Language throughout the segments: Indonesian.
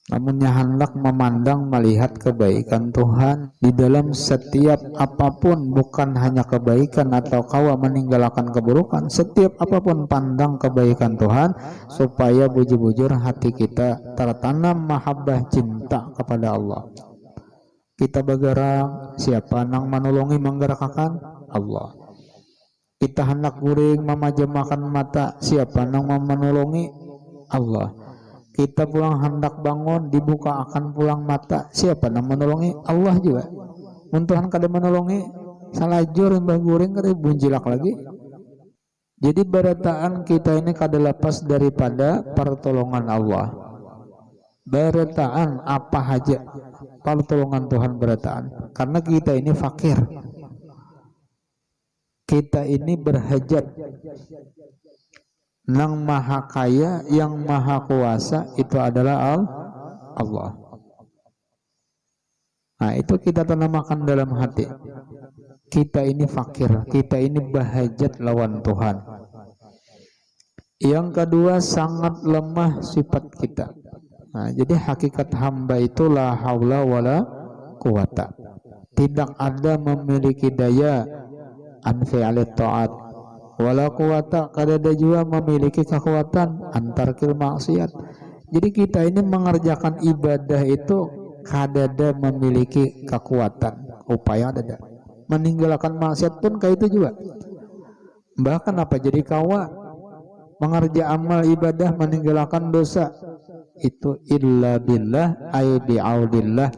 namunnya hendak memandang melihat kebaikan Tuhan di dalam setiap apapun, bukan hanya kebaikan atau kawa meninggalkan keburukan. Setiap apapun pandang kebaikan Tuhan, supaya bujur-bujur hati kita tertanam mahabbah cinta kepada Allah. Kita bergerak, siapa nang menolongi menggerakkan? Allah. Kita hendak guring memajamakan mata, siapa nang menolongi? Allah. Kita pulang hendak bangun, dibuka akan pulang mata, siapa yang menolongi? Allah juga. Muntuhan kada menolongi, salajur mbah guring kada bunjilak lagi. Jadi berataan kita ini kada lepas daripada pertolongan Allah. Berataan apa aja pertolongan Tuhan berataan. Karena kita ini fakir. Kita ini berhajat. Nang maha kaya, yang maha kuasa itu adalah Allah. Nah, itu kita tanamkan dalam hati. Kita ini fakir, kita ini bahajat lawan Tuhan. Yang kedua, sangat lemah sifat kita. Nah, jadi hakikat hamba itu la haula wala quwata. Tidak ada memiliki daya an fi'alit ta'at. Wala quwata, kadada juga memiliki kekuatan antar kil maksiat. Jadi kita ini mengerjakan ibadah itu kadada memiliki kekuatan, upaya ada. Meninggalkan maksiat pun kayak itu juga. Bahkan apa jadi kawa mengerja amal ibadah meninggalkan dosa itu illa billah ay bi'audillah,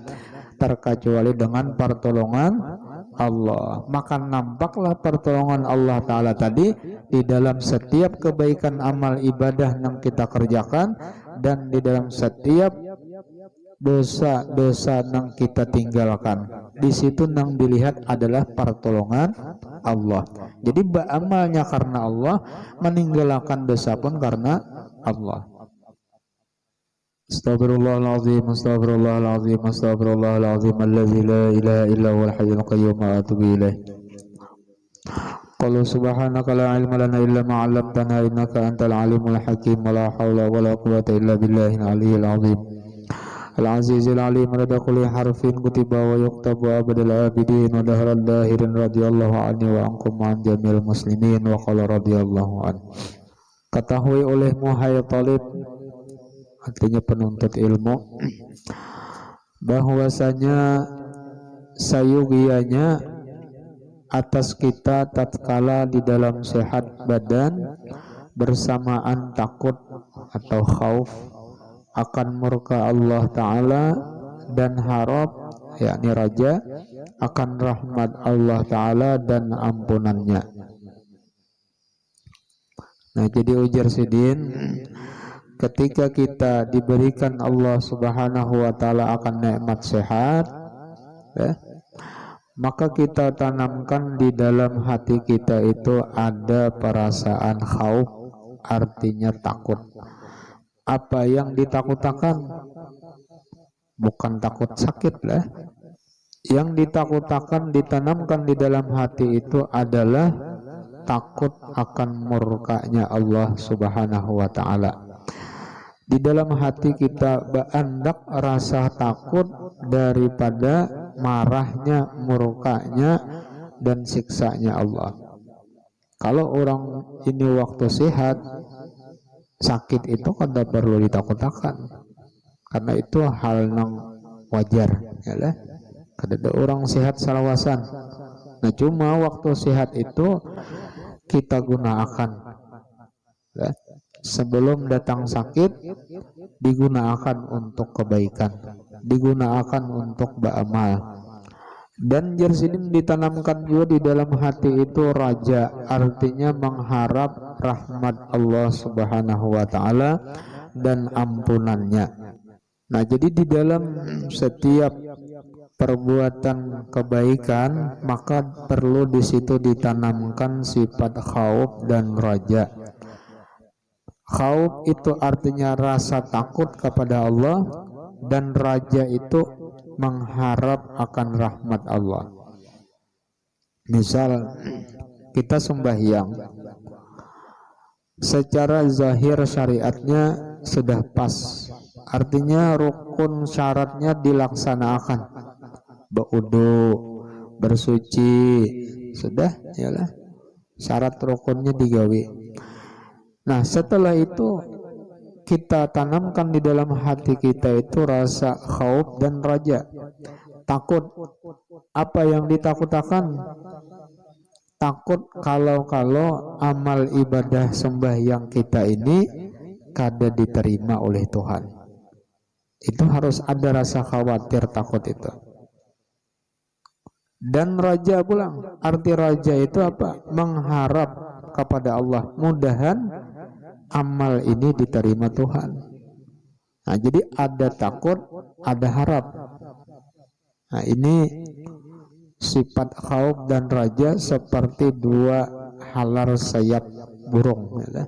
terkecuali dengan pertolongan Allah. Maka nampaklah pertolongan Allah Ta'ala tadi di dalam setiap kebaikan amal ibadah yang kita kerjakan, dan di dalam setiap dosa-dosa yang kita tinggalkan. Di situ yang dilihat adalah pertolongan Allah. Jadi amalnya karena Allah, meninggalkan dosa pun karena Allah. Astaghfirullahaladzim, astaghfirullahaladzim, astaghfirullahaladzim, alladzi la ilaha illa huwal hayyul qayyum wa atubu ilaih. Qala subhanaka la ilma lana illa ma 'allamtana innaka antal alimul hakim, wa la haula wa la quwwata illa billahil aliyyil azim. Al-azizil alim rada kulli harfin kutiba wa yuktabu abadal abidin wa dahral dahirin radiyallahu anhu wa ankum an jamil muslimin wa qala radiyallahu anhu. Ketahui olehmu hai talib, artinya penuntut ilmu, bahwasanya sayugianya atas kita tatkala di dalam sehat badan bersamaan takut atau khauf akan murka Allah Ta'ala dan harap, yakni raja akan rahmat Allah Ta'ala dan ampunannya. Nah, jadi ujar Sidin, ketika kita diberikan Allah Subhanahu wa Ta'ala akan nikmat sehat, ya, maka kita tanamkan di dalam hati kita itu ada perasaan khauf, artinya takut. Apa yang ditakutakan? Bukan takut sakit lah. Yang ditakutakan, ditanamkan di dalam hati itu adalah takut akan murkanya Allah Subhanahu wa Ta'ala. Di dalam hati kita berandak rasa takut daripada marahnya, murkanya dan siksanya Allah. Kalau orang ini waktu sehat, sakit itu kada perlu ditakutkan, karena itu hal yang wajar, ya lah. Kada ada orang sehat salawasan. Nah, cuma waktu sehat itu kita gunakan, ya. Sebelum datang sakit digunakan untuk kebaikan, digunakan untuk beramal. Dan jersidin ditanamkan juga di dalam hati itu raja, artinya mengharap rahmat Allah Subhanahu wa Ta'ala dan ampunannya. Nah, jadi di dalam setiap perbuatan kebaikan maka perlu di situ ditanamkan sifat khauf dan raja. Khauf itu artinya rasa takut kepada Allah, dan raja itu mengharap akan rahmat Allah. Misal kita sembahyang, secara zahir syariatnya sudah pas, artinya rukun syaratnya dilaksanakan, berwudu, bersuci, sudah yalah syarat rukunnya digawe. Nah setelah itu kita tanamkan di dalam hati kita itu rasa khauf dan raja, takut. Apa yang ditakutakan? Takut kalau amal ibadah sembahyang kita ini kada diterima oleh Tuhan. Itu harus ada rasa khawatir, takut itu. Dan raja pulang. Arti raja itu apa? Mengharap kepada Allah, mudahan amal ini diterima Tuhan. Nah, jadi ada takut, ada harap. Nah, ini sifat khauf dan raja seperti dua halar sayap burung, ya.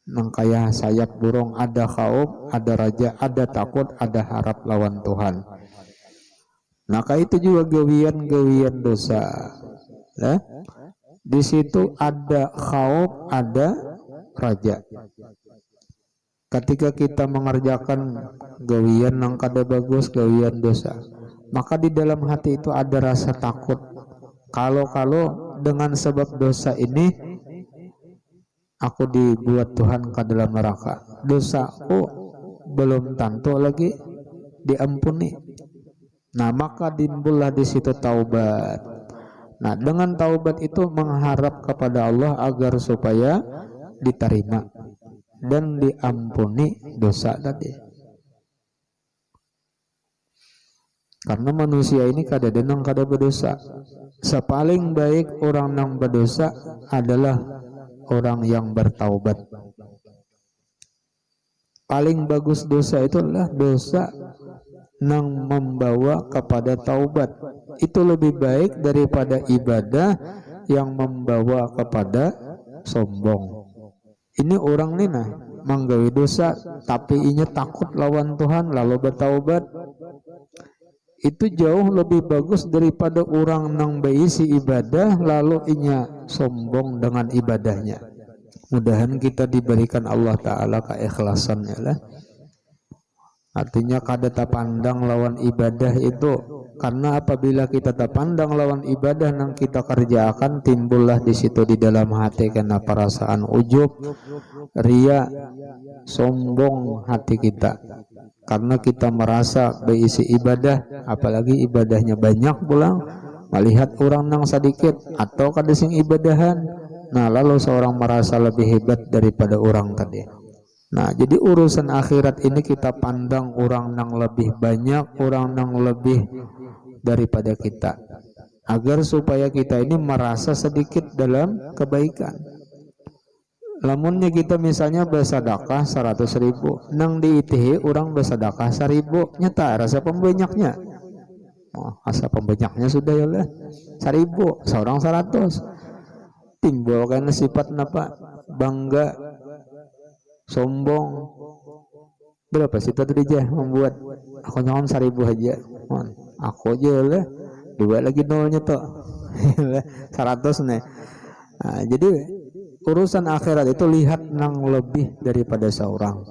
Nangkaya sayap burung, ada khauf, ada raja, ada takut, ada harap lawan Tuhan. Maka itu juga gawian dosa, ya. Di situ ada khauf, ada raja. Ketika kita mengerjakan gawian nang kada bagus, gawian dosa, maka di dalam hati itu ada rasa takut. Kalau dengan sebab dosa ini aku dibuat Tuhan ke dalam neraka, dosaku belum tentu lagi diampuni. Nah maka timbullah di situ taubat. Nah dengan taubat itu mengharap kepada Allah agar supaya diterima dan diampuni dosa tadi. Karena manusia ini kada denang kada berdosa. Sepaling baik orang yang berdosa adalah orang yang bertaubat. Paling bagus dosa itu adalah dosa yang membawa kepada taubat. Itu lebih baik daripada ibadah yang membawa kepada sombong. Ini orang nih nah menggawe dosa tapi inya takut lawan Tuhan lalu bertaubat. Itu jauh lebih bagus daripada orang nang berisi ibadah lalu inya sombong dengan ibadahnya. Mudahan kita diberikan Allah Ta'ala keikhlasannya lah. Artinya kada tapandang lawan ibadah itu, karena apabila kita tapandang lawan ibadah nang kita kerjakan, timbullah di situ di dalam hati kena perasaan ujub, ria, sombong hati kita. Karena kita merasa berisi ibadah, apalagi ibadahnya banyak pulang, melihat orang nang sedikit atau kada sing ibadahan, nah lalu seorang merasa lebih hebat daripada orang tadi. Nah jadi urusan akhirat ini kita pandang orang nang lebih banyak, orang nang lebih daripada kita, agar supaya kita ini merasa sedikit dalam kebaikan. Lamunnya kita misalnya bersedekah 100.000, nang diitihi orang bersedekah 1.000, nyata rasa pembanyaknya. Oh, rasa pembanyaknya sudah ya lah 1.000, seorang 100. Timbul karena sifat apa? Bangga, sombong. Berapa sih tadi aja membuat aku nyawam 1.000 aja. Aku aja lah 2 lagi nolnya tuh. 100 nih. Nah, jadi urusan akhirat itu lihat nang lebih daripada seorang.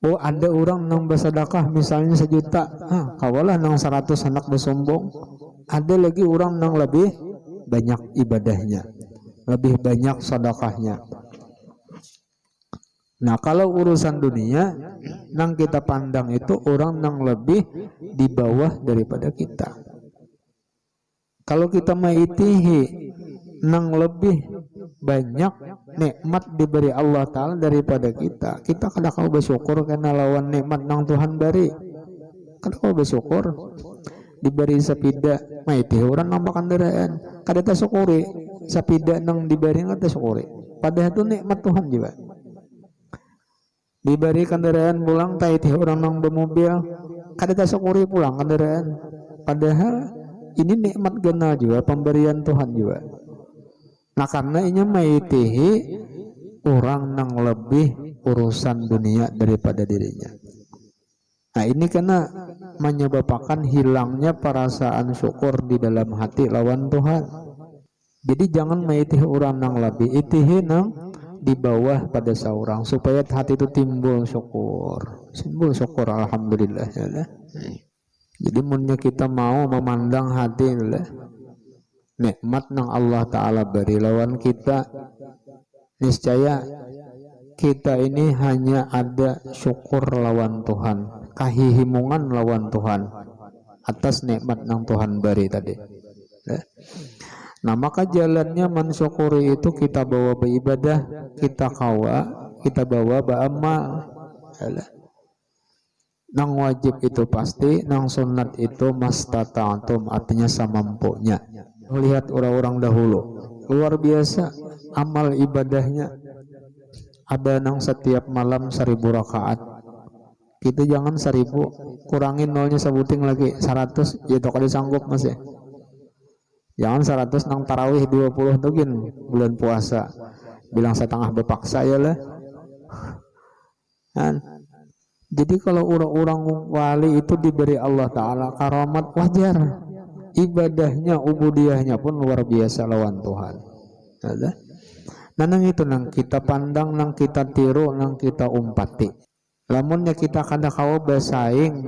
Oh ada orang nang bersedekah misalnya 1 juta, kawalah nang 100 anak bersombong. Ada lagi orang nang lebih banyak ibadahnya, lebih banyak sedekahnya. Nah kalau urusan dunia nang kita pandang itu orang nang lebih di bawah daripada kita. Kalau kita maitihi nang lebih banyak nikmat diberi Allah Ta'ala daripada kita kada kau bersyukur karena lawan nikmat nang Tuhan beri. Kada kau bersyukur diberi sepida, maitihi orang nambah kendaraan, kada ta syukuri sepida nang diberi kada syukuri. Padahal itu nikmat Tuhan juga. Diberi kendaraan pulang taiti orang nang bermobil, kada ta syukuri pulang kendaraan. Padahal ini nikmat gena juga, pemberian Tuhan juga. Nah karena ini maitihi orang nang lebih urusan dunia daripada dirinya. Nah ini karena menyebabkan hilangnya perasaan syukur di dalam hati lawan Tuhan. Jadi jangan maitihi orang nang lebih, itihi nang di bawah pada seorang supaya hati itu timbul syukur alhamdulillah ya. Jadi munnya kita mau memandang hati lah nikmat nang Allah Ta'ala beri lawan kita, niscaya kita ini hanya ada syukur lawan Tuhan, kahihimungan lawan Tuhan atas nikmat nang Tuhan beri tadi ya. Nah maka jalannya mensyukuri itu kita bawa beribadah, kita bawa beramal ya. Nang wajib itu pasti, nang sunat itu mastata'tum, artinya semampunya. Lihat orang-orang dahulu luar biasa amal ibadahnya, ada nang setiap malam 1000 rakaat. Kita jangan 1000, kurangin nolnya sebuting lagi 100, ya kali sanggup masih. Jangan 100 nang tarawih 20 tugin bulan puasa, bilang setengah bepaksa ya lah kan. Jadi kalau orang-orang wali itu diberi Allah Ta'ala karamat, wajar ibadahnya, ubudiyahnya pun luar biasa lawan Tuhan. Nah nang itu nang kita pandang, nang kita tiru, nang kita umpati. Lamunnya kita kada kawa bersaing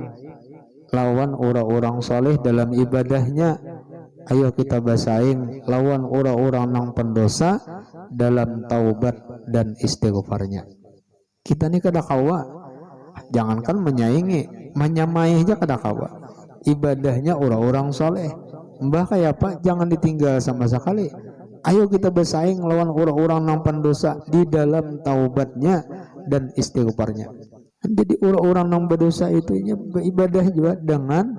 lawan orang-orang soleh dalam ibadahnya, ayo kita bersaing lawan orang-orang nang pendosa dalam taubat dan istighfarnya. Kita ini kada kawa, jangankan menyaingi, menyamai aja kada kawa. Ibadahnya orang-orang soleh, mbah kayak apa, jangan ditinggal sama sekali. Ayo kita bersaing lawan orang-orang nang pendosa di dalam taubatnya dan istighfarnya. Jadi orang-orang nang berdosa itu beribadah juga dengan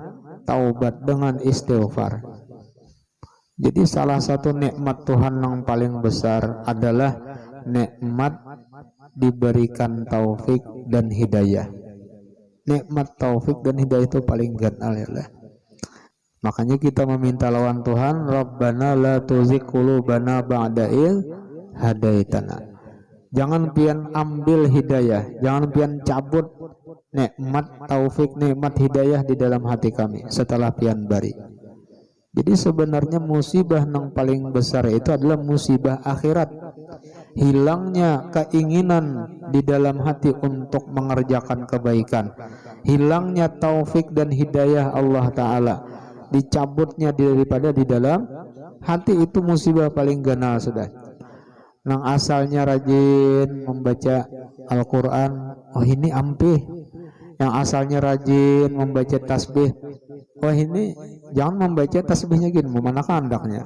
taubat, dengan istighfar. Jadi salah satu nikmat Tuhan yang paling besar adalah nikmat diberikan taufik dan hidayah. Nikmat taufik dan hidayah itu paling ganal ya lah. Makanya kita meminta lawan Tuhan, Rabbana la tuzigh qulubana ba'da idh hadaitana. Jangan pian ambil hidayah, jangan pian cabut nikmat taufik, nikmat hidayah di dalam hati kami setelah pian bari. Jadi sebenarnya musibah yang paling besar itu adalah musibah akhirat. Hilangnya keinginan di dalam hati untuk mengerjakan kebaikan, hilangnya taufik dan hidayah Allah Ta'ala, dicabutnya daripada di dalam hati, itu musibah paling ganal sudah. Nang asalnya rajin membaca Al-Quran, oh ini ampih. Yang asalnya rajin membaca tasbih, oh ini jangan membaca tasbihnya gini, mana kandaknya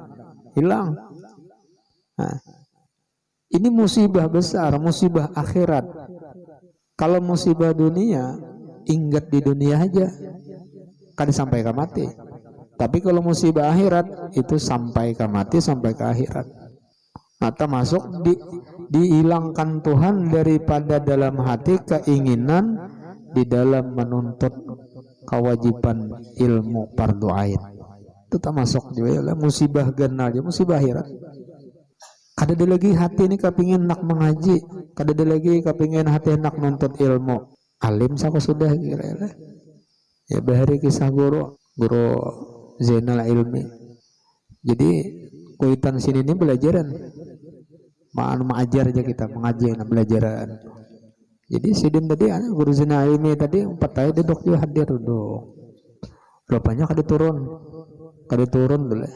hilang. Nah, ini musibah besar, musibah akhirat. Kalau musibah dunia, ingat di dunia aja, kan sampai ke mati. Tapi kalau musibah akhirat itu sampai ke mati, sampai ke akhirat. Nah, termasuk dihilangkan Tuhan daripada dalam hati keinginan di dalam menuntut kewajiban ilmu fardu ain. Itu termasuk juga musibah ganal, musibah akhirat. Kada ada lagi hati ini kepingin nak mengaji, kada ada lagi kepingin hati nak nuntut ilmu. Alim saka sudah kira-kira. Ya bahari kisah guru Zainal Ilmi. Jadi kuitan sini ini belajaran. Mengajar aja kita, mengaji belajaran. Jadi sidin tadi guru Zainal Ilmi tadi 4 tahun duduk dia hadir duduk. Rupanya kada turun dulu.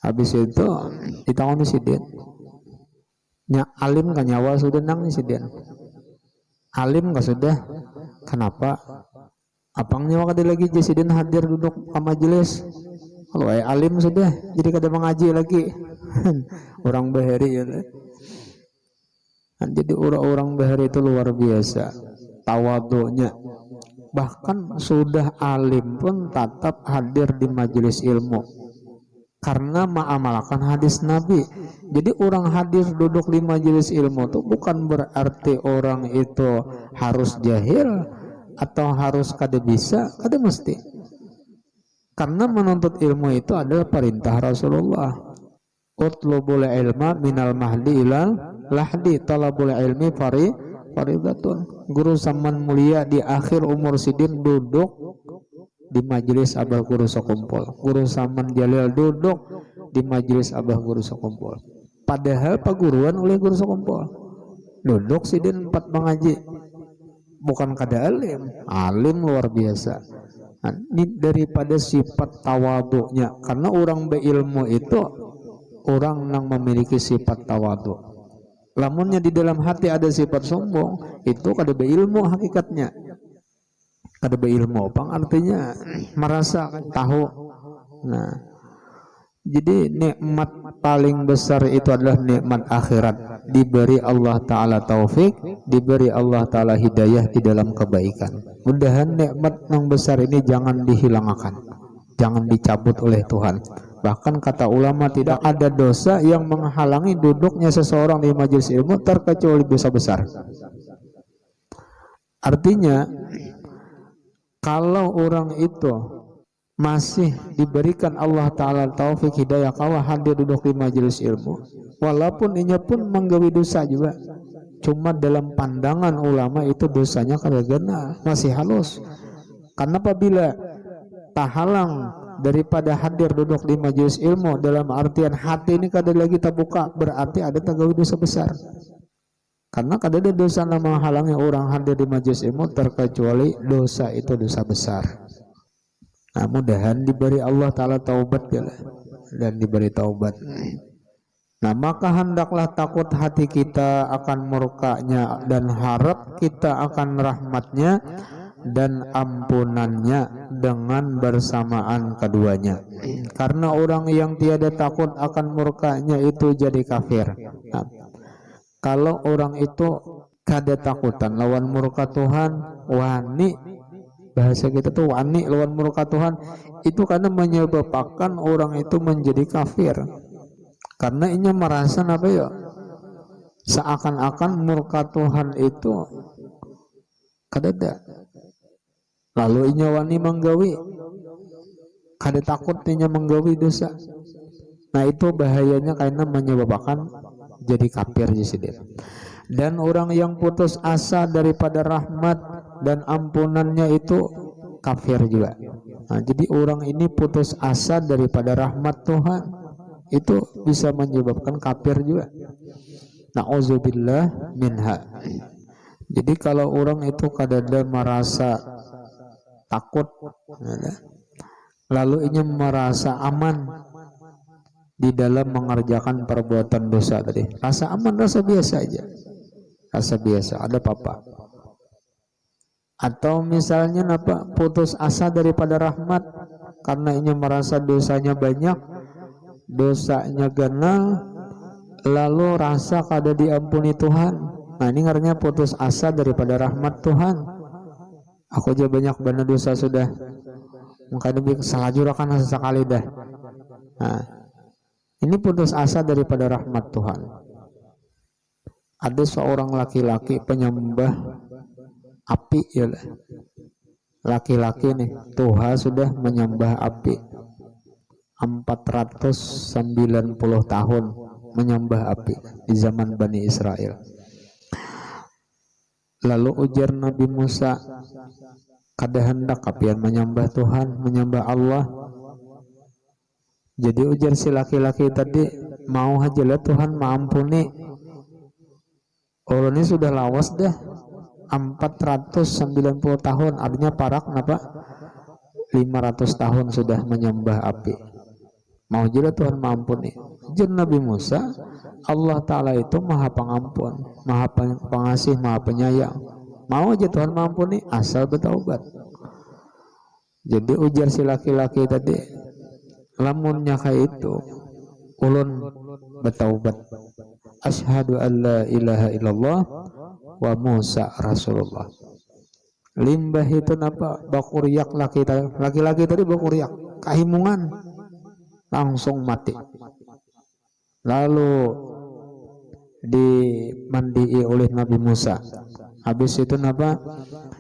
Habis itu ditakoni sidin. Nya alim kan nyawa sudah nang sidin. Alim enggak sudah. Kenapa? Apang nyawa kada lagi sidin hadir duduk ke majelis. Kalau alim sudah jadi kada mengaji lagi. Orang bahari ya. Jadi orang-orang bahari itu luar biasa tawadhunya. Bahkan sudah alim pun tetap hadir di majelis ilmu karena mengamalkan hadis Nabi. Jadi orang hadir duduk di majelis ilmu itu bukan berarti orang itu harus jahil atau harus kada bisa, kada mesti. Karena menuntut ilmu itu adalah perintah Rasulullah. Utlubul ilma minal mahdi ilal lahdi, talabul ilmi faridatun. Guru Saman mulia di akhir umur sidin duduk di majelis abah guru sekumpul. Guru Saman Jalil duduk di majelis abah guru sekumpul. Padahal paguruan oleh guru sakumpul. Duduk sidin 4 mengaji. Bukan kada alim, alim luar biasa. Nah, ini daripada sifat tawaduknya, karena orang berilmu itu orang yang memiliki sifat tawaduk. Lamunnya di dalam hati ada sifat sombong, itu kada berilmu hakikatnya. Kada berilmu, apa artinya merasa tahu. Nah, jadi nikmat paling besar itu adalah nikmat akhirat, diberi Allah Ta'ala taufik, diberi Allah Ta'ala hidayah di dalam kebaikan. Mudahan nikmat yang besar ini jangan dihilangkan, jangan dicabut oleh Tuhan. Bahkan kata ulama, tidak ada dosa yang menghalangi duduknya seseorang di majelis ilmu terkecuali dosa besar. Artinya kalau orang itu masih diberikan Allah Ta'ala taufik hidayah kawa hadir duduk di majelis ilmu, walaupun inya pun menggawi dosa juga, cuma dalam pandangan ulama itu dosanya kada gena, masih halus. Karena apabila tahalang daripada hadir duduk di majelis ilmu dalam artian hati ini kada lagi terbuka, berarti ada tagawi dosa besar. Karena kada ada dosa yang menghalangi orang hadir di majelis ilmu terkecuali dosa itu dosa besar. Nah, mudahan diberi Allah Ta'ala taubat ya, dan diberi taubat. Nah, maka hendaklah takut hati kita akan murkanya dan harap kita akan rahmatnya dan ampunannya dengan bersamaan keduanya. Karena orang yang tiada takut akan murkanya itu jadi kafir. Nah, kalau orang itu kada takutan lawan murka Tuhan, wani, bahasa kita tuh wani lawan murka Tuhan, itu karena menyebabkan orang itu menjadi kafir. Karena ini merasa apa ya, seakan-akan murka Tuhan itu kadada. Lalu inya wani menggawi, kada takut inya menggawi dosa. Nah, itu bahayanya karena menyebabkan jadi kafir jadi. Dan orang yang putus asa daripada rahmat dan ampunannya itu kafir juga. Nah, jadi orang ini putus asa daripada rahmat Tuhan, itu bisa menyebabkan kafir juga. Na'udzubillah minha. Jadi kalau orang itu kadang merasa takut, lalu ingin merasa aman di dalam mengerjakan perbuatan dosa tadi, rasa aman, rasa biasa aja, rasa biasa, ada apa-apa. Atau misalnya apa, putus asa daripada rahmat karena ingin merasa dosanya banyak, dosanya ganal, lalu rasa kada diampuni Tuhan. Nah, ini artinya putus asa daripada rahmat Tuhan. Aku aja banyak benar dosa sudah, maka demi salah jurakan sesekali dah. Nah, ini putus asa daripada rahmat Tuhan. Ada seorang laki-laki penyembah api ya, laki-laki nih, Tuhan sudah menyembah api 490 tahun menyembah api di zaman Bani Israel. Lalu ujar Nabi Musa, kada hendak apian menyembah Tuhan, menyembah Allah. Jadi ujar si laki-laki tadi, mau aja lah Tuhan maampuni. Orang ini sudah lawas dah 490 tahun, artinya parak kenapa 500 tahun sudah menyembah api. Mau aja lah Tuhan maampuni. Ujar Nabi Musa, Allah Ta'ala itu maha pengampun, maha pengasih, maha penyayang. Mau aja Tuhan maampuni asal bertaubat. Jadi ujar si laki-laki tadi, lamunnya kayak itu ulun bertaubat, asyhadu an la ilaha illallah wa Musa Rasulullah. Limbah itu napa bakuriak laki-laki tadi bakuriak kahimungan, langsung mati. Lalu dimandii oleh Nabi Musa. Habis itu napa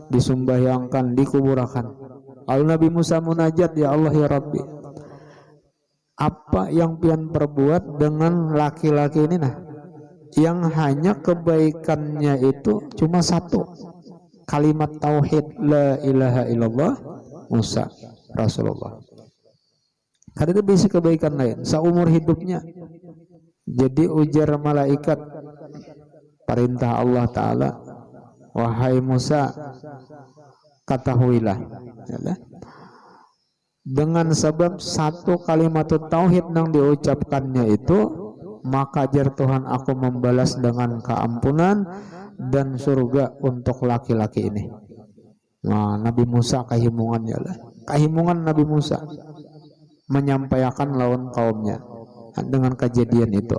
disumbayangkan, dikuburakan. Lalu Nabi Musa munajat, ya Allah ya Rabbi, apa yang pian perbuat dengan laki-laki ini nah, yang hanya kebaikannya itu cuma satu, kalimat tauhid la ilaha illallah Musa Rasulullah. Kada ada bisi kebaikan lain seumur hidupnya. Jadi ujar malaikat, perintah Allah Ta'ala, wahai Musa, ketahuilah, dengan sebab satu kalimat tauhid yang diucapkannya itu, maka jar Tuhan aku membalas dengan keampunan dan surga untuk laki-laki ini. Nah, Nabi Musa kahimungannya lah, kahimungan Nabi Musa menyampaikan lawan kaumnya dengan kejadian itu.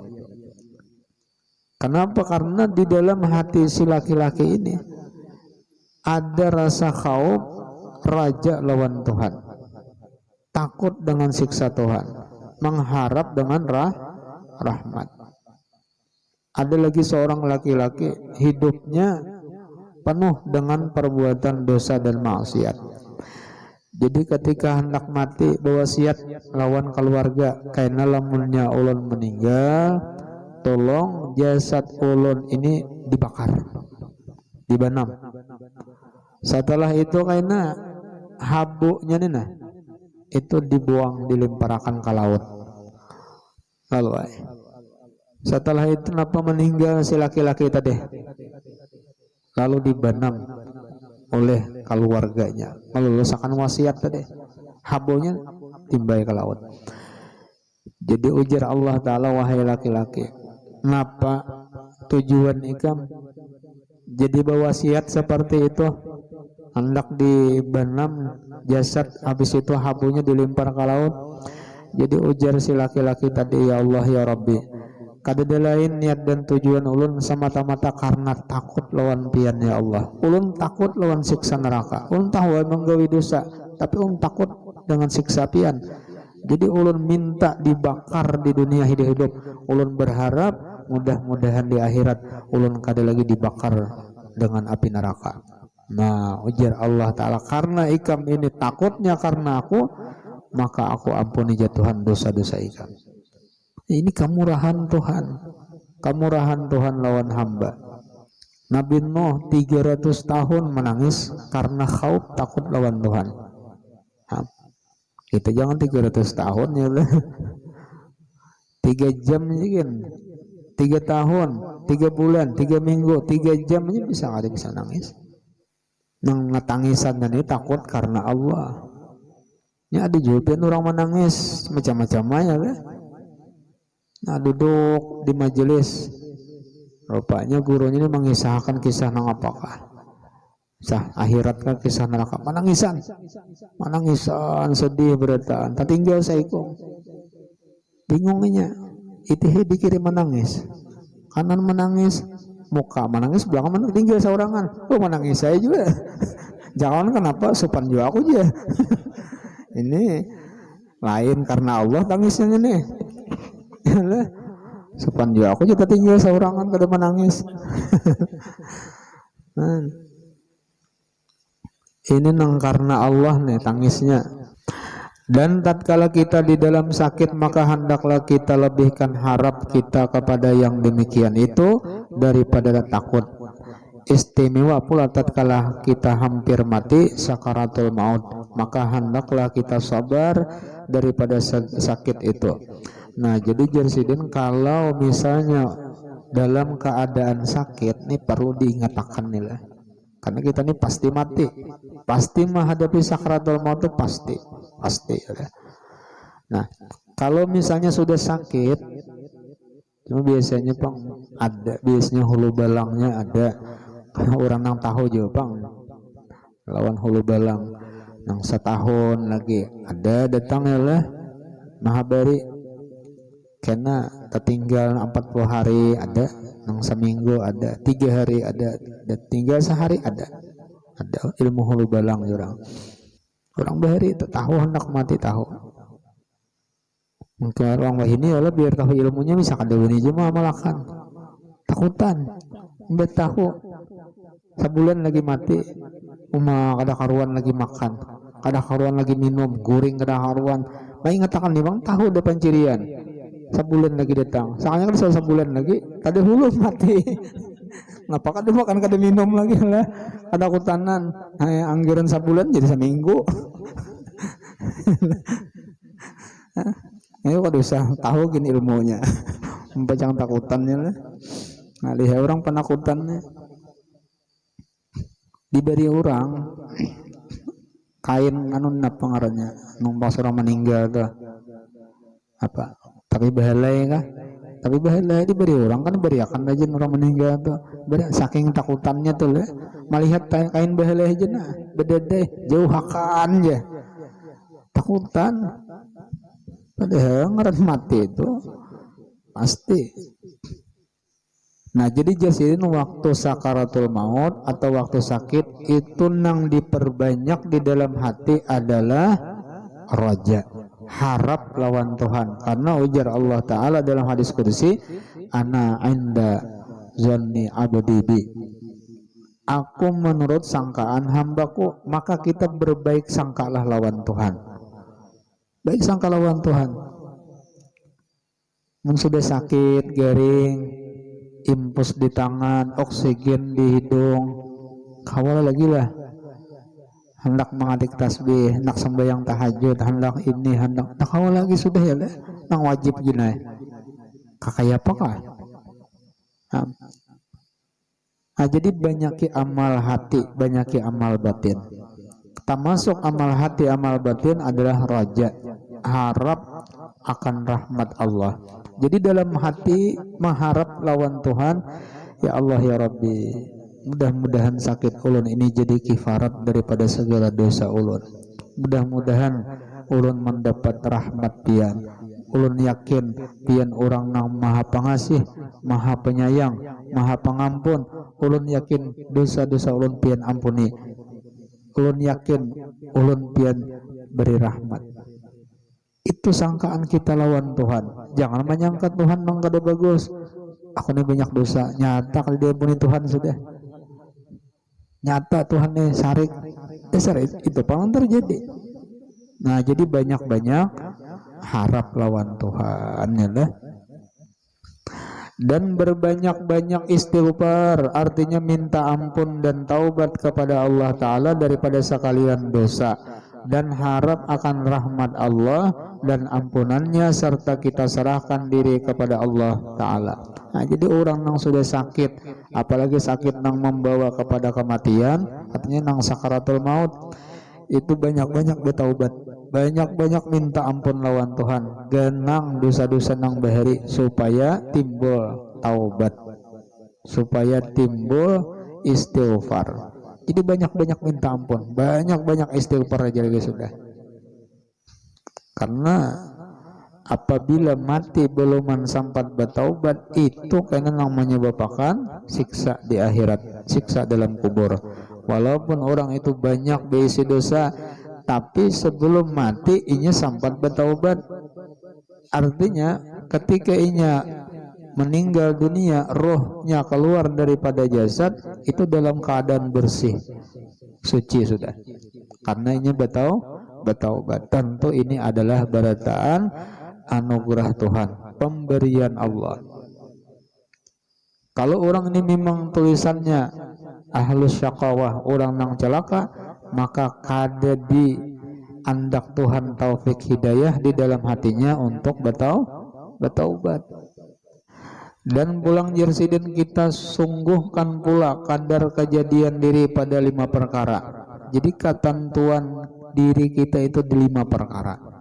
Kenapa? Karena di dalam hati si laki-laki ini ada rasa khauf, raja lawan Tuhan, takut dengan siksa Tuhan, mengharap dengan rahmat. Ada lagi seorang laki-laki hidupnya penuh dengan perbuatan dosa dan maksiat. Jadi ketika hendak mati berwasiat lawan keluarga, karena lamunnya ulun meninggal, tolong jasad ulun ini dibakar, dibanam. Setelah itu karena habunya nina itu dibuang, dilemparkan ke laut. Lalu setelah itu napa meninggal si laki-laki tadi, lalu dibanam oleh keluarganya, melulusakan wasiat tadi, habunya timbai ke laut. Jadi ujar Allah Ta'ala, wahai laki-laki, napa tujuan ikam jadi berwasiat seperti itu, hendak dibanam jasad, habis itu habunya dilempar ke laut. Jadi ujar si laki-laki tadi, ya Allah ya Rabbi, kadada lain niat dan tujuan ulun semata-mata karena takut lawan pian ya Allah. Ulun takut lawan siksa neraka. Ulun tahu menggawi dosa, tapi ulun takut dengan siksa pian. Jadi ulun minta dibakar di dunia hidup-hidup. Ulun berharap mudah-mudahan di akhirat ulun kada lagi dibakar dengan api neraka. Nah, ujar Allah Ta'ala, karena ikam ini takutnya karena aku, maka aku ampuni jatuhan dosa-dosa ikam. Ini kemurahan Tuhan, kemurahan Tuhan lawan hamba. Nabi Nuh 300 tahun menangis karena khauf, takut lawan Tuhan. Kita jangan 300 tahun ya lah. 3 jam aja kan, 3 tahun, 3 bulan, 3 minggu, 3 jam aja bisa nangis. Nang tangisan ini takut karena Allah. Ya ada juga orang menangis macam-macam ya lah. Nah, duduk di majelis, rupanya gurunya ini mengisahkan kisah nang apakah, kisah akhirat kan, kisah neraka, menangisan sedih berataan, tak tinggal saiku, bingungnya, itu dikirim menangis, kanan menangis, muka menangis, belakang menangis, tinggal seorangan, menangis saya juga, jangan kenapa sopan juga aku aja, ini lain karena Allah tangisnya ini. Sopan juga aku juga tinggal seorangan kada menangis. Ini nang karena Allah nih tangisnya. Dan tatkala kita di dalam sakit, maka hendaklah kita lebihkan harap kita kepada yang demikian itu daripada takut. Istimewa pula tatkala kita hampir mati, sakaratul maut, maka hendaklah kita sabar daripada sakit itu. Nah, jadi Jersidin, kalau misalnya dalam keadaan sakit nih perlu diingatkan nih lah, karena kita nih pasti mati, pasti menghadapi sakratul maut itu pasti ya. Nah, kalau misalnya sudah sakit, cuma biasanya Bang ada, biasanya hulu balangnya ada, orang nang tahu juga Bang lawan hulu balang nang setahun lagi ada datang ya lah mahabari, karena tertinggal 40 hari ada, nang seminggu ada, 3 hari ada, tinggal sehari ada ilmu hulu balang orang bahari itu tahu hendak mati tahu. Mungkin orang wahini ya biar tahu ilmunya bisa kada ini cuma malakan takutan, biar tahu sebulan lagi mati, kada karuan lagi makan, kada karuan lagi minum, guring kada karuan. Baik ngatakan nih Bang, tahu depan cirian. Sebulan lagi datang, soalnya kan sebulan lagi tadi hulu mati. Ngapa kada makan kada minum lagi lah, ada kutanan anggaran sebulan jadi seminggu. Ayo kada usah tahu gini ilmunya. Pajang takutannya lah. Nah, lihat orang penakutannya diberi orang kain anu napa ngarannya numpas orang meninggal tuh apa tapi bahalai kah tapi bahalai diberi orang kan beri akan aja orang meninggal tuh beri saking takutannya tuh lah melihat kain bahalai aja nah beda deh jauh hakan ya takutan padahal ngaran mati itu pasti. Nah jadi jasidin waktu sakaratul maut atau waktu sakit itu nang diperbanyak di dalam hati adalah roja, harap lawan Tuhan. Karena ujar Allah Ta'ala dalam hadis qudsi, ana inda zanni abdi bi, aku menurut sangkaan hambaku, maka kita berbaik sangkalah lawan Tuhan. Baik sangka lawan Tuhan. Mun sudah sakit, garing, impus di tangan, oksigen di hidung, kawal lagi lah. Hendak mengadik tasbih, hendak sembahyang tahajud, hendak ini, hendak kawal lagi sudah ya lah. Nang wajib gini. Kakaya apa kah? Nah, jadi banyaki amal hati, banyaki amal batin. Termasuk amal hati, amal batin adalah raja, harap akan rahmat Allah. Jadi dalam hati mengharap lawan Tuhan, ya Allah ya Rabbi, mudah-mudahan sakit ulun ini jadi kifarat daripada segala dosa ulun. Mudah-mudahan ulun mendapat rahmat pian. Ulun yakin pian orang nang maha pengasih, maha penyayang, maha pengampun. Ulun yakin dosa-dosa ulun pian ampuni. Ulun yakin ulun pian beri rahmat. Itu sangkaan kita lawan Tuhan. Jangan menyangka Tuhan nang kada bagus. Aku ini banyak dosa. Nyata kalau diampuni Tuhan sudah. Nyata Tuhan ini sarik. Itu paling terjadi. Nah jadi banyak-banyak harap lawan Tuhan ya lah. Dan berbanyak-banyak istighfar, artinya minta ampun dan taubat kepada Allah Ta'ala daripada sekalian dosa, dan harap akan rahmat Allah dan ampunannya, serta kita serahkan diri kepada Allah Ta'ala. Nah jadi orang yang sudah sakit, apalagi sakit yang membawa kepada kematian, artinya nang sakaratul maut, itu banyak-banyak bertaubat, banyak-banyak minta ampun lawan Tuhan, genang dosa-dosa nang bahari, supaya timbul taubat, supaya timbul istighfar. Jadi banyak-banyak minta ampun, banyak-banyak istighfar aja lagi sudah. Karena apabila mati belum sempat bertaubat, itu karena nang menyebabkan siksa di akhirat, siksa dalam kubur. Walaupun orang itu banyak berisi dosa, tapi sebelum mati inya sempat bertaubat. Artinya ketika inya meninggal dunia, rohnya keluar daripada jasad itu dalam keadaan bersih, suci sudah. Karena inya bertaubat. Tentu ini adalah barataan anugerah Tuhan, pemberian Allah. Kalau orang ini memang tulisannya ahlus syaqawah, orang nang celaka, maka kada di andak Tuhan taufik hidayah di dalam hatinya untuk bertaubat. Dan pulang jersidin kita sungguhkan pula kadar kejadian diri pada 5 perkara. Jadi ketentuan diri kita itu di 5 perkara.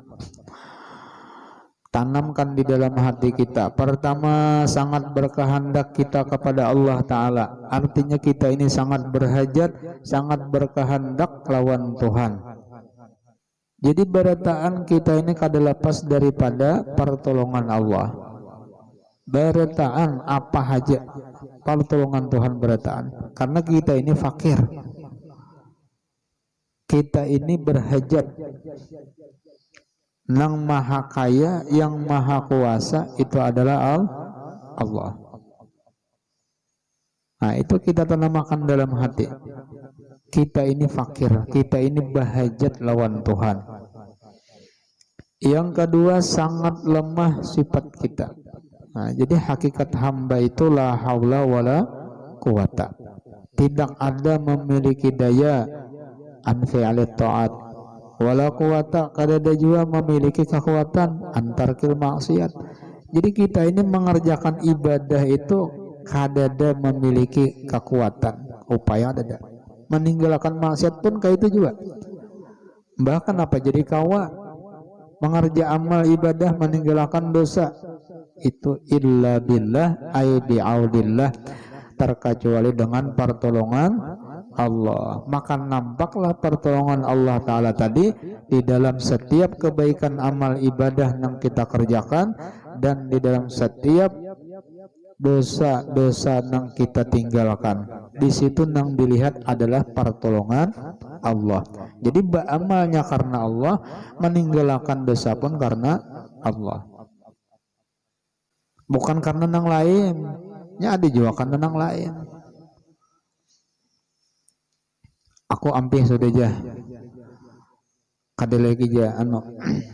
Tanamkan di dalam hati kita. Pertama, sangat berkehendak kita kepada Allah Ta'ala. Artinya kita ini sangat berhajat, sangat berkehendak lawan Tuhan. Jadi berataan kita ini kada lepas daripada pertolongan Allah. Berataan apa aja pertolongan Tuhan berataan. Karena kita ini fakir. Kita ini berhajat. Nang maha kaya, yang maha kuasa itu adalah Allah. Nah itu kita tanamkan dalam hati. Kita ini fakir, kita ini berhajat lawan Tuhan. Yang kedua, sangat lemah sifat kita. Nah, jadi hakikat hamba itu la haula wala quwata. Tidak ada memiliki daya an fi'alit ta'at, wala quwata, kada ada juga memiliki kekuatan antar kil maksiat. Jadi kita ini mengerjakan ibadah itu kadada memiliki kekuatan, upaya ada. Meninggalkan maksiat pun kayak itu juga. Bahkan apa jadi kawa mengerja amal ibadah meninggalkan dosa itu illa billah ay bi'audillah, terkecuali dengan pertolongan Allah. Maka nampaklah pertolongan Allah Ta'ala tadi di dalam setiap kebaikan amal ibadah yang kita kerjakan dan di dalam setiap dosa-dosa yang kita tinggalkan. Di situ yang dilihat adalah pertolongan Allah. Jadi amalnya karena Allah, meninggalkan dosa pun karena Allah. Bukan karena yang lain. Ya ada juga karena yang lain. Aku ampih sudah aja. Kada lagi aja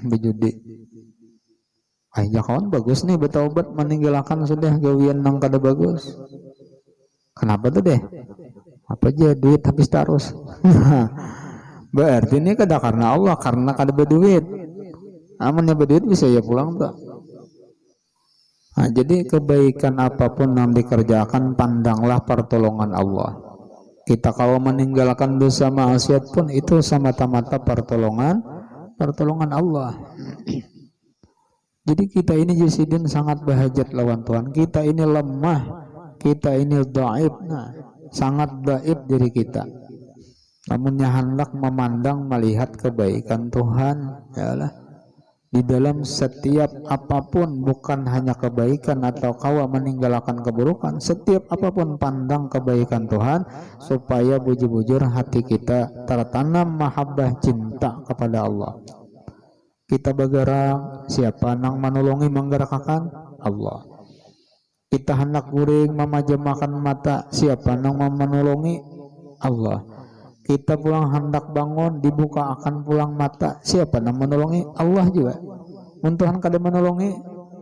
berjudi. Ya kawan bagus nih bertaubat meninggalkan sudah gawian nang kada bagus. Kenapa tuh deh? Apa aja duit habis terus. Berarti ini kada karena Allah, karena kada berduit. Amannya berduit bisa ya pulang tuh. Nah, jadi kebaikan apapun yang dikerjakan pandanglah pertolongan Allah. Kita kalau meninggalkan dosa maksiat pun itu semata-mata pertolongan Allah. Jadi kita ini jasidin sangat bahajat lawan Tuhan. Kita ini lemah, kita ini dhaif, sangat dhaif diri kita. Namun hendak memandang melihat kebaikan Tuhan, yalah. Di dalam setiap apapun, bukan hanya kebaikan atau kawa meninggalkan keburukan, setiap apapun pandang kebaikan Tuhan supaya bujur-bujur hati kita tertanam mahabbah cinta kepada Allah. Kita bergerak, siapa nang menolongi menggerakkan? Allah. Kita hendak guring memajamkan mata, siapa nang menolongi? Allah. Kita pulang hendak bangun, dibuka akan pulang mata, siapa nang menolongi? Allah juga. Muntuhan kada menolongi,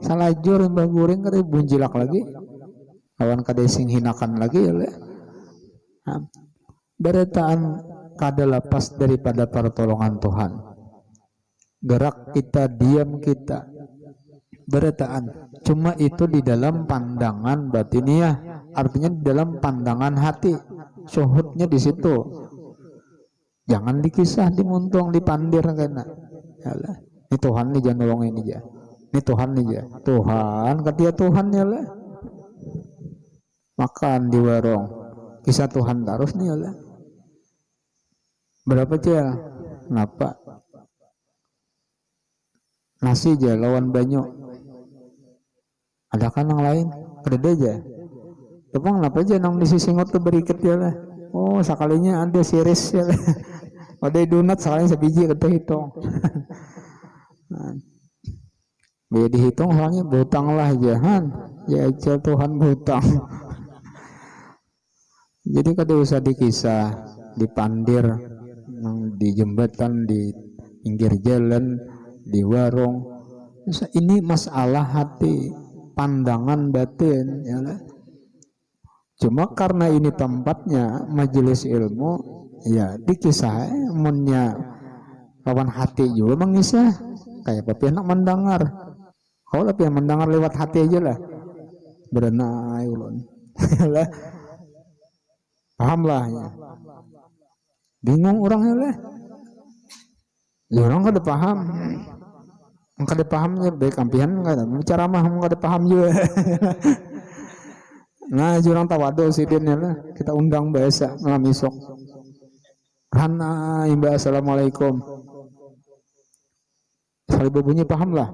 salajur mbah guring kada bunjilak lagi, kawan kada sing hinakan lagi ya. Beretaan kada lepas daripada pertolongan Tuhan. Gerak kita, diam kita, beretaan. Cuma itu di dalam pandangan batiniah, artinya di dalam pandangan hati. Syuhudnya di situ. Jangan dikisah, dimuntung, dipandir kena. Yalah. Ini Tuhan nih jangan nolongin aja. Ini Tuhan nih ya. Tuhan, ketia Tuhan ya lah. Makan di warung. Kisah Tuhan terus nih ya lah. Berapa aja? Kenapa? Nasi aja lawan banyak. Ada kan yang lain? Ada aja. Tepung kenapa aja nang di sisingot tuh berikat ya lah. Oh, sekalinya ada series ya lah. Ada donat sekalinya sebiji kita hitung. Biar dihitung soalnya butang lah jahan. Ya aja Tuhan butang. Jadi kada usah dikisah, dipandir, di jembatan, di pinggir jalan, di warung. Ini masalah hati, pandangan batin ya lah. Cuma karena ini tempatnya majelis ilmu, ya dikisah munnya kawan hati juga mengisah kayak papi anak mendengar. Kau tapi yang mendengar lewat hati aja lah. Berenai ulun. Paham lah ya. Bingung orangnya lah. Ya orang kada paham. Kada pahamnya baik ampihan kada. Bicara mah kada paham juga. Nah, jurang tawado sidinnya lah. Kita undang bahasa malam esok. Hana imba assalamualaikum. Sekali bunyi paham lah.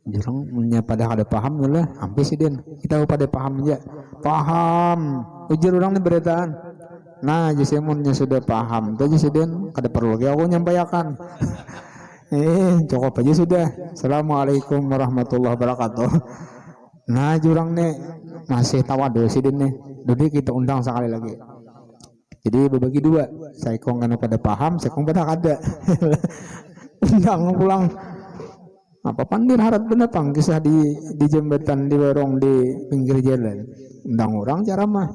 Jurang punya pada kada paham lah. Hampir sidin. Kita pada paham aja. Paham. Ujar orang ini beretaan. Nah, jisimunnya sudah paham. Tuh sidin kada perlu lagi aku nyampaikan. Cukup aja sudah. Assalamualaikum warahmatullahi wabarakatuh. Nah, jurang nih masih tawadu sidin nih. Jadi kita undang sekali lagi. Jadi berbagi dua. Saya kong kan pada paham, saya kong pada kada. Undang pulang. Apa pandir harap bener pang kisah di jembatan, di warung, di pinggir jalan. Undang orang cara mah.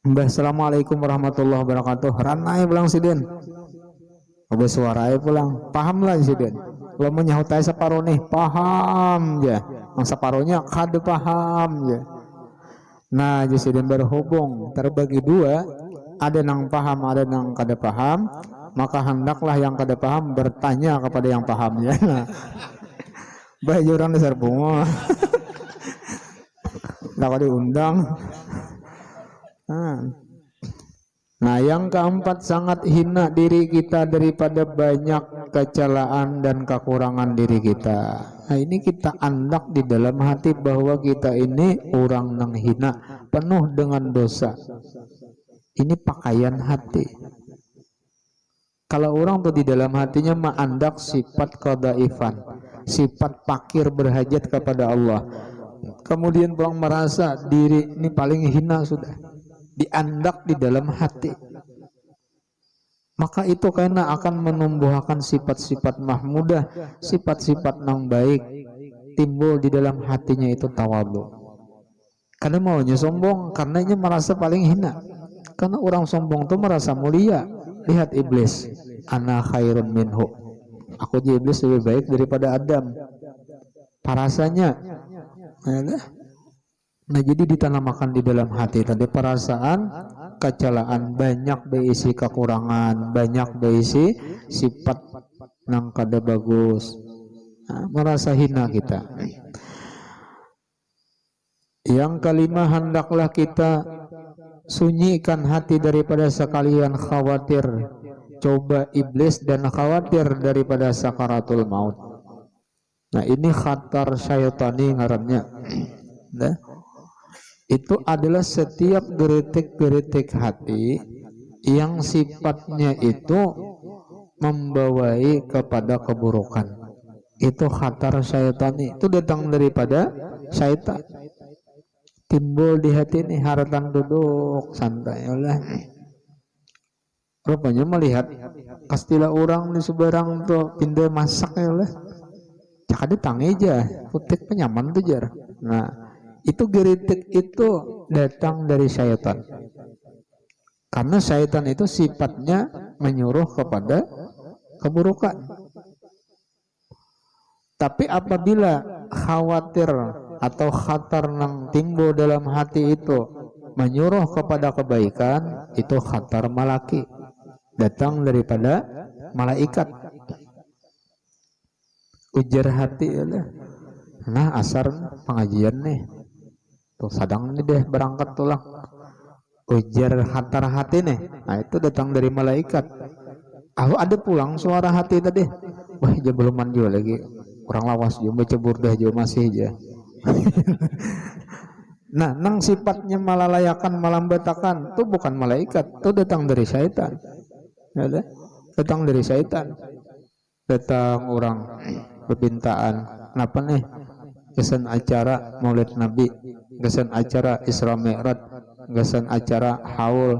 Mbah assalamualaikum warahmatullahi wabarakatuh. Ranai pulang sidin. Ada suaranya pulang. Paham lah sidin. lo menyahut separuh nih paham ya, yang separuhnya kada paham ya. Nah jadi berhubung terbagi dua, ada yang paham ada yang kada paham, maka hendaklah yang kada paham bertanya kepada yang paham ya. Nah, baju orang dasar bunga. Nggak diundang. Nah, yang keempat, sangat hina diri kita daripada banyak kecelaan dan kekurangan diri kita. Nah, ini kita andak di dalam hati bahwa kita ini orang nang hina, penuh dengan dosa. Ini pakaian hati. Kalau orang tuh di dalam hatinya mengandak sifat kedaifan, sifat fakir berhajat kepada Allah, kemudian orang merasa diri ini paling hina sudah, diandak di dalam hati, maka itu karena akan menumbuhkan sifat-sifat mahmudah, sifat-sifat nang baik, timbul di dalam hatinya itu tawadhu. Karena maunya sombong, karenanya merasa paling hina. Karena orang sombong itu merasa mulia. Lihat iblis, ana khairun minhu, aku jadi iblis lebih baik daripada Adam. Parasanya, nah jadi ditanamakan di dalam hati tadi perasaan kecelaan, banyak berisi kekurangan, banyak berisi sifat nang kada bagus. Nah, merasa hina kita. Yang kelima, hendaklah kita sunyikan hati daripada sekalian khawatir coba iblis dan khawatir daripada sakaratul maut. Nah ini khatar syaitani ngarannya. Nah, itu adalah setiap geritik-geritik hati yang sifatnya itu membawai kepada keburukan. Itu khatar syaitani, itu datang daripada syaitan. Timbul di hati ini, haratan duduk santai lah. Rupanya melihat kastilah orang di seberang tuh pindah masak ya lah. Cakap datang aja, putik penyaman tuh jar. Nah, itu geritik itu datang dari syaitan. Karena syaitan itu sifatnya menyuruh kepada keburukan. Tapi apabila khawatir atau khatar yang timbul dalam hati itu menyuruh kepada kebaikan, itu khatar malaki, datang daripada malaikat. Ujar hati ya. Nah asar pengajian nih tuh sadang nih deh berangkat tulang, ujar khatar hati nih. Nah itu datang dari malaikat. Aku ada pulang suara hati tadi, wah dia belum mandi lagi, kurang lawas juga cebur dah juga masih aja. Nah, nang sifatnya malalayakan, malambatakan, itu bukan malaikat, itu datang dari syaitan. Ya, datang dari syaitan. Datang orang permintaan, kenapa nih? Kesan acara Maulid Nabi, kesan acara Isra Mi'raj, kesan acara haul.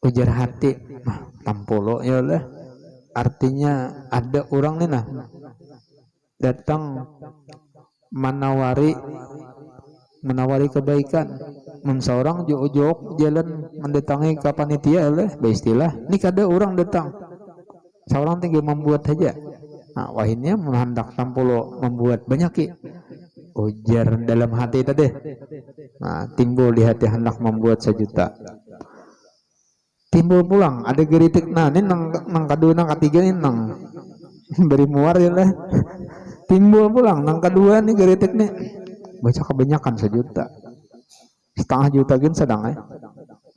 Ujar hati, nah, tampulo ya lah. Artinya ada orang nih nah datang menawari kebaikan, seorang jauh-jauh jalan mendatangi ke panitia lah, beristilah ini kada orang datang, seorang tinggal membuat saja. Nah wahidnya menghendak tampulo membuat banyak ujar dalam hati tadi. Nah timbul di hati hendak membuat 1 juta, timbul pulang ada geritik. Nah ini nang kedua nang ketiga ini nang beri muar ya lah. Timbul pulang nang kedua nih geritik nih baca kebanyakan 1 juta, 1,5 juta gin sedang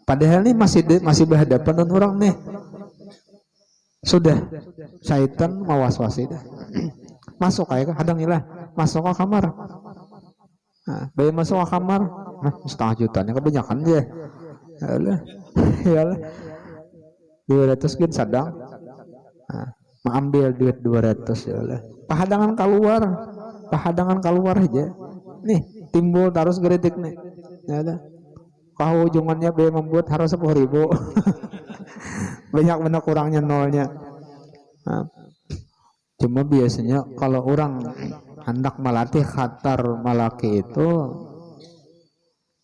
padahal nih masih berhadapan dengan orang nih, sudah syaitan mawas-wasi dah. Masuk kayak hadang ilah, masuk ke kamar. Nah, bayi masuk ke kamar, nah 1,5 juta nya kebanyakan dia. Ya lah 200 gin sedang. Nah, mengambil duit 200 ya lah. Pahadangan keluar aja. Nih timbul terus geritik nih. Ya ada. Kau ujungannya biaya membuat harus 10.000. Banyak benar kurangnya nolnya. Nah, cuma biasanya kalau orang hendak melatih khatar malaki itu,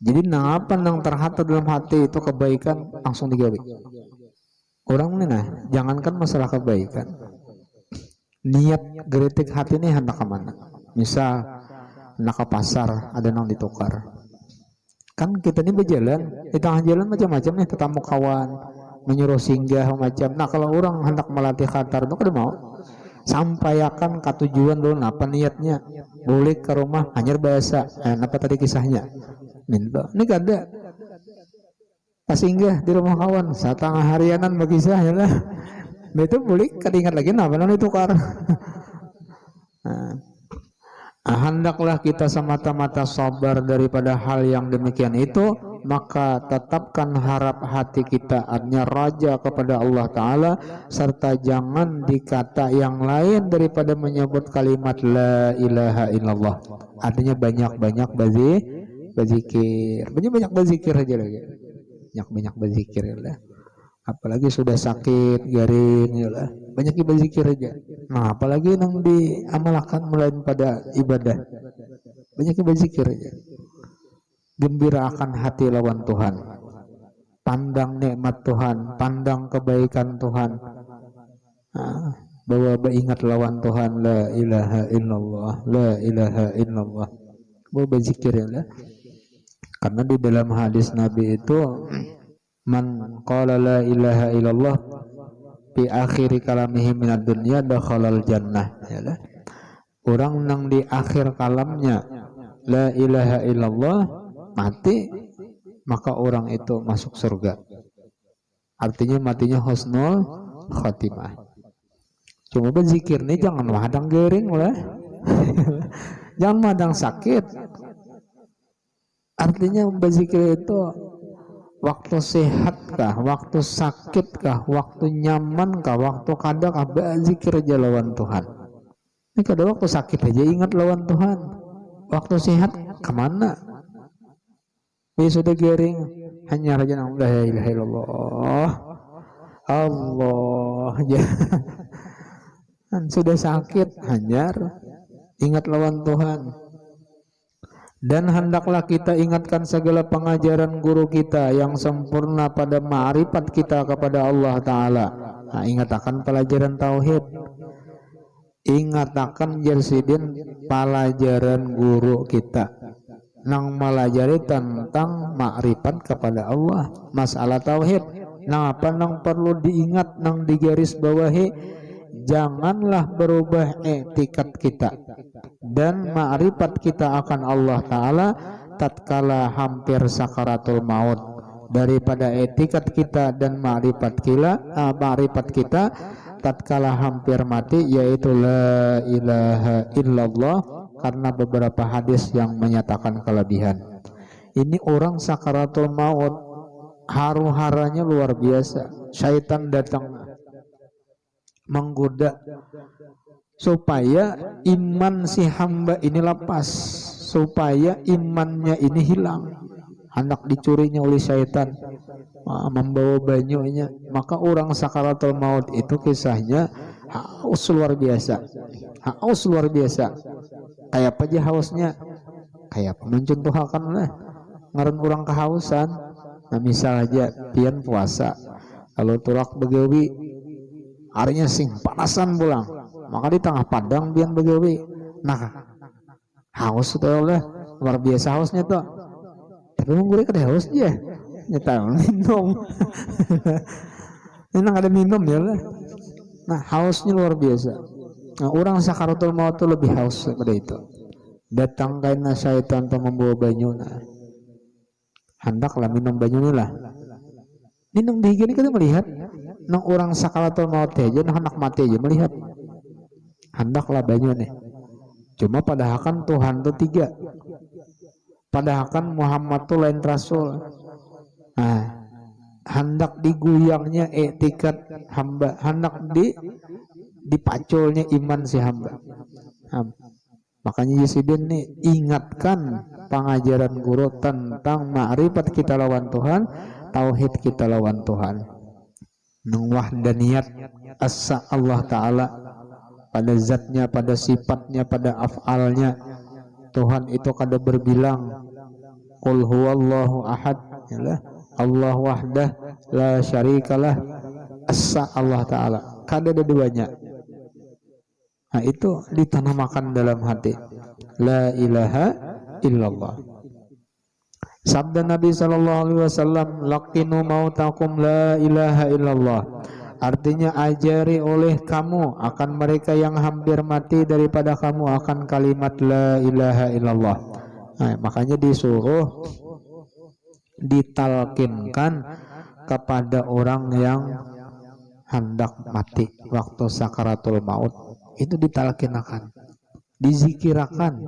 jadi apa yang terhatar dalam hati itu kebaikan langsung digawe. Orang nih nah, jangankan masalah kebaikan. niat geritik hati ini hendak ke mana. Misal hendak ke pasar ada nang ditukar, kan kita ini berjalan di tengah jalan macam-macam nih, tetamu kawan menyuruh singgah macam. Nah kalau orang hendak melatih khatar itu kada mau sampaikan ke tujuan dulu, apa niatnya, boleh ke rumah hanya bahasa apa tadi kisahnya minta ini kada pas singgah di rumah kawan setengah harianan bagi saya lah itu boleh kada ingat lagi nah benar ditukar. Hendaklah kita semata-mata sabar daripada hal yang demikian itu, maka tetapkan harap hati kita artinya raja kepada Allah Ta'ala, serta jangan dikata yang lain daripada menyebut kalimat la ilaha illallah. Artinya banyak-banyak berzikir, banyak-banyak berzikir aja lagi, banyak-banyak berzikir ya. Apalagi sudah sakit garing ya lah, banyak berzikir aja. Nah apalagi yang diamalkan mulai pada ibadah, banyak berzikir aja. Gembira akan hati lawan Tuhan, pandang nikmat Tuhan, pandang kebaikan Tuhan, bahwa beringat lawan Tuhan la ilaha illallah, la ilaha illallah, bahwa berzikir ya lah. Karena di dalam hadis Nabi itu man qala la ilaha illallah fi akhiri kalamihi minad dunya dakhalal jannah ya lah. Orang nang di akhir kalamnya la ilaha illallah mati, maka orang itu masuk surga. Artinya matinya husnul khatimah. Cuma berzikir nih jangan madang gering lah. Jangan madang sakit. Artinya berzikir itu waktu sehat kah, waktu sakit kah, waktu nyaman kah, waktu kada kah, berzikir aja lawan Tuhan. Ini kada waktu sakit aja ingat lawan Tuhan, waktu sehat kemana? Ini sudah garing, hanya aja nang la ilaha illallah, Allah aja. Sudah sakit, hanya ingat lawan Tuhan. Dan hendaklah kita ingatkan segala pengajaran guru kita yang sempurna pada ma'rifat kita kepada Allah Ta'ala. Nah, ingat akan pelajaran tauhid, ingat akan jersidin pelajaran guru kita nang melajari tentang ma'rifat kepada Allah, masalah tauhid. Nah apa nang perlu diingat, nang digaris bawahi, janganlah berubah etikat kita dan ma'rifat kita akan Allah Ta'ala tatkala hampir sakaratul maut, daripada etikat kita dan ma'rifat kita tatkala hampir mati, yaitu la ilaha illallah, karena beberapa hadis yang menyatakan kelebihan. Ini orang sakaratul maut haru-haranya luar biasa, syaitan datang menggoda supaya iman si hamba ini lepas, supaya imannya ini hilang, hendak dicurinya oleh syaitan, membawa banyunya. Maka orang sakaratul maut itu kisahnya haus luar biasa, haus luar biasa. Kayak apa aja hausnya, kayak apa mencontohkan lah ngaran orang kehausan. Nah misal aja pian puasa, kalau turak begawi harinya sing panasan pulang, maka di tengah padang pian begawi, nah haus itu lah luar biasa hausnya tuh. Tapi menggurih kada haus aja nyata minum. Ini ada minum ya lah. Nah hausnya luar biasa. Nah, orang sakaratul maut itu lebih haus daripada itu. Datang karena syaitan untuk membawa banyu. Nah, hendaklah minum banyu lah. Minum di gini kita melihat, nang orang sakaratul maut aja, nang hendak mati aja melihat. Hendaklah banyu nih. Cuma padahal kan Tuhan itu tiga. Padahal kan Muhammad itu lain Rasul. Nah, hendak diguyangnya etikat hamba, hendak dipaculnya iman si hamba. Makanya Yesidin nih ingatkan pengajaran guru tentang ma'rifat kita lawan Tuhan, tauhid kita lawan Tuhan, nang wahdaniyat asa Allah Ta'ala pada zatnya, pada sifatnya, pada af'alnya. Tuhan itu kada berbilang qul huwallahu ahad, yalah, Allah wahdah la syarikalah, asa Allah Ta'ala, kada ada duanya. Nah, itu ditanamkan dalam hati. La ilaha illallah. Sabda Nabi sallallahu alaihi wasallam, laqinu mautakum la ilaha illallah. Artinya ajari oleh kamu akan mereka yang hampir mati daripada kamu akan kalimat la ilaha illallah. Nah, makanya disuruh ditalkinkan kepada orang yang hendak mati waktu sakaratul maut, itu ditalkinkan, dizikirakan.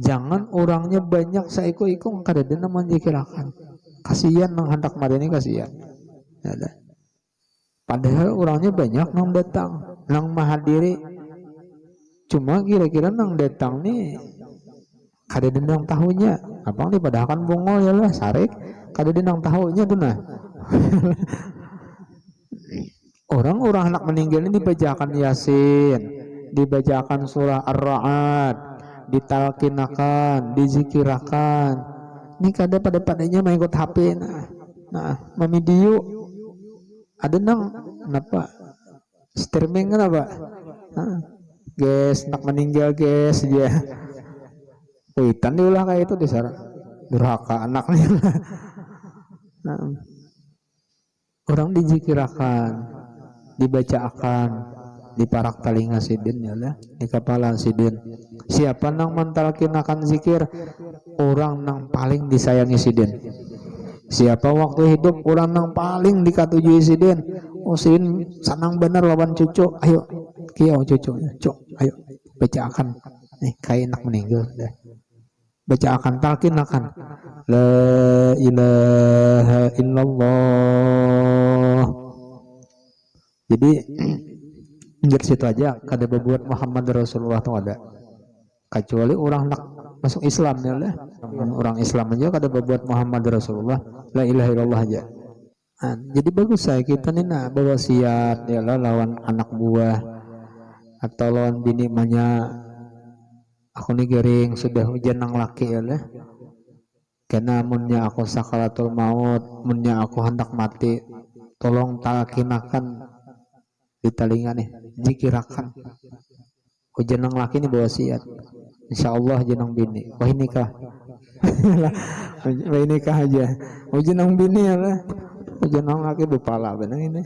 Jangan orangnya banyak saiko-iko kada dena menzikirakan. Kasihan nang hendak mati ini, kasihan. Padahal orangnya banyak nang datang, nang mahadiri. Cuma kira-kira nang datang nih kada dendang tahunya. Abang dipadahkan bongol ya lah sarik, kada dendang tahunya tuh nah. Orang-orang anak meninggal ini dibacakan Yasin, dibacakan surah Ar-Ra'd, ditalkinakan, dizikirakan. Ini kada pada-padanya mengikut HP nah memidiu ada nang kenapa streaming kenapa guys nak meninggal guys dia kuitan diulah kayak itu disara durhaka anaknya. Orang dizikirakan, dibacakan di parak talinga sidin ya lah, di kepala sidin. Siapa nang mentalkinakan zikir, orang nang paling disayangi sidin. Siapa waktu hidup orang nang paling dikatujui sidin. Oh sidin senang bener lawan cucu, ayo kiau cucunya, cuk, ayo bacakan. Nih kayak nak meninggal dah. Bacakan, talkinakan la ilaha illallah. Jadi dari situ aja kada berbuat Muhammad Rasulullah tuh ada, kecuali orang nak masuk Islam ya lah. Orang Islam aja kada berbuat Muhammad Rasulullah, la ilaha illallah aja. Nah, jadi bagus saya kita nih nak berwasiat ya lah lawan anak buah atau lawan bini manya, aku nih gering sudah hujan nang laki ya lah. Karena munnya aku sakaratul maut, munnya aku hendak mati, tolong talkinakan di telinga nih, zikirakan. Hujan nang laki nih berwasiat. Insyaallah jenang bini. Wah nikah. Wah nikah aja. Hujan nang bini ya lah. Hujan nang laki bepala benar ini.